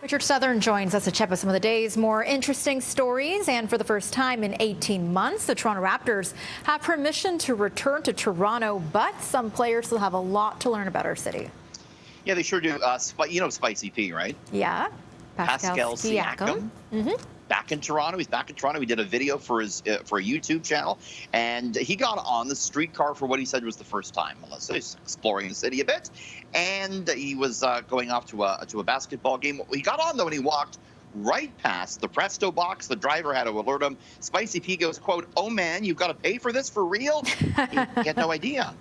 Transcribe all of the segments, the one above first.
Richard Southern joins us to check out some of the day's more interesting stories. And for the first time in 18 months, the Toronto Raptors have permission to return to Toronto, but some players still have a lot to learn about our city. Yeah, they sure do. You know Spicy P, right? Yeah. Pascal Siakam. Back in Toronto. He's back in Toronto. He did a video for his for a YouTube channel, and he got on the streetcar for what he said was the first time. Melissa, he's exploring the city a bit, and he was going off to a basketball game. He got on though, and he walked right past the Presto box. The driver had to alert him. Spicy P goes, "Quote: Oh man, you've got to pay for this for real?" He had no idea.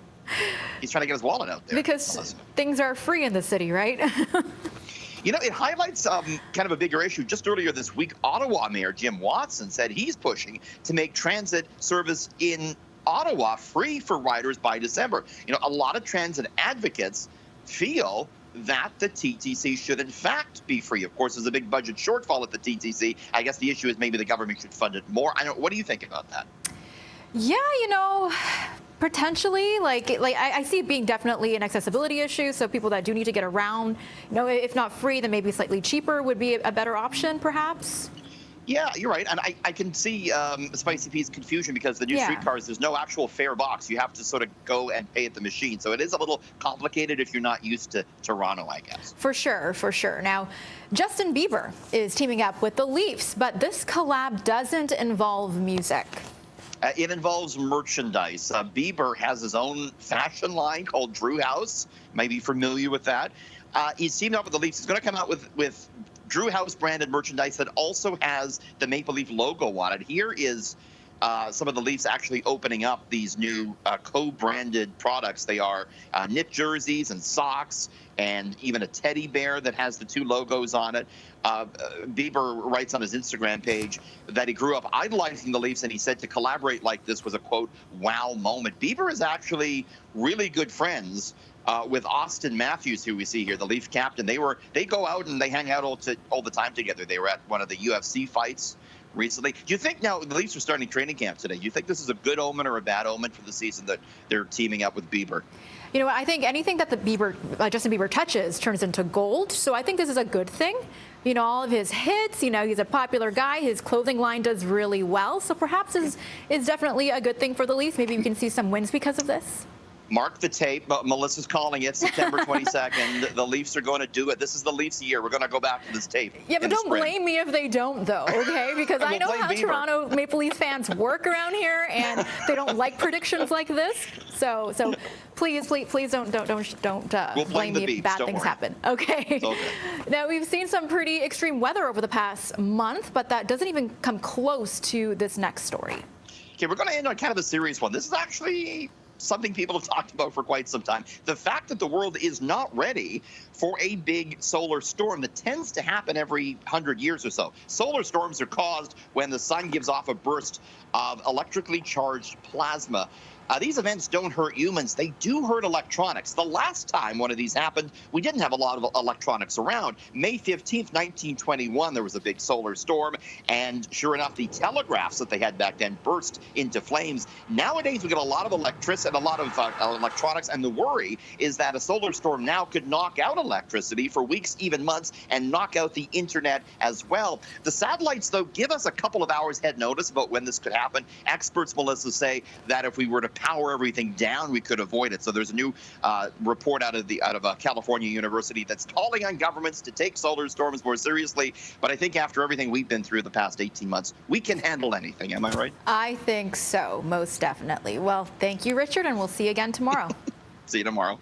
He's trying to get his wallet out there. Because Melissa. Things are free in the city, right? You know, it highlights kind of a bigger issue. Just earlier this week, Ottawa Mayor Jim Watson said he's pushing to make transit service in Ottawa free for riders by December. You know, a lot of transit advocates feel that the TTC should in fact be free. Of course, there's a big budget shortfall at the TTC. I guess the issue is maybe the government should fund it more. What do you think about that? Yeah, you know, potentially, I see it being definitely an accessibility issue. So people that do need to get around, you know, if not free, then maybe slightly cheaper would be a better option, perhaps. Yeah, you're right. And I can see Spicy P's confusion because the new streetcars, there's no actual fare box. You have to sort of go and pay at the machine. So it is a little complicated if you're not used to Toronto, I guess. For sure, for sure. Now, Justin Bieber is teaming up with the Leafs, but this collab doesn't involve music. It involves merchandise. Bieber has his own fashion line called Drew House. You might be familiar with that. He's teamed up with the Leafs. He's going to come out with Drew House branded merchandise that also has the Maple Leaf logo on it. Here is some of the Leafs actually opening up these new co-branded products. They are knit jerseys and socks and even a teddy bear that has the two logos on it. Bieber writes on his Instagram page that he grew up idolizing the Leafs, and he said to collaborate like this was a, quote, wow moment. Bieber is actually really good friends with Austin Matthews, who we see here, the Leaf captain. They go out and they hang out all the time together. They were at one of the UFC fights recently. Do you think now the Leafs are starting training camp today? Do you think this is a good omen or a bad omen for the season that they're teaming up with Bieber? You know what? I think anything that Justin Bieber touches turns into gold. So I think this is a good thing. You know, all of his hits, you know, he's a popular guy. His clothing line does really well. So perhaps is definitely a good thing for the Leafs. Maybe we can see some wins because of this. Mark the tape. Melissa's calling it September 22nd. The Leafs are going to do it. This is the Leafs year. We're going to go back to this tape. Yeah, but don't blame me if they don't, though, okay? Because I know how Toronto Maple Leaf fans work around here, and they don't like predictions like this. So please don't blame me if bad things happen. Okay. Now, we've seen some pretty extreme weather over the past month, but that doesn't even come close to this next story. Okay, we're going to end on kind of a serious one. This is actually something people have talked about for quite some time. The fact that the world is not ready for a big solar storm that tends to happen every 100 years or so. Solar storms are caused when the sun gives off a burst of electrically charged plasma. These events don't hurt humans. They do hurt electronics. The last time one of these happened, we didn't have a lot of electronics around. May 15th, 1921, there was a big solar storm, and sure enough, the telegraphs that they had back then burst into flames. Nowadays, we get a lot of electricity and a lot of electronics, and the worry is that a solar storm now could knock out electricity for weeks, even months, and knock out the internet as well. The satellites, though, give us a couple of hours head notice about when this could happen. Experts, Melissa, say that if we were to power everything down, we could avoid it. So there's a new report out of California University that's calling on governments to take solar storms more seriously. But I think after everything we've been through the past 18 months, we can handle anything. Am I right? I think so, most definitely. Well, thank you, Richard, and we'll see you again tomorrow. See you tomorrow.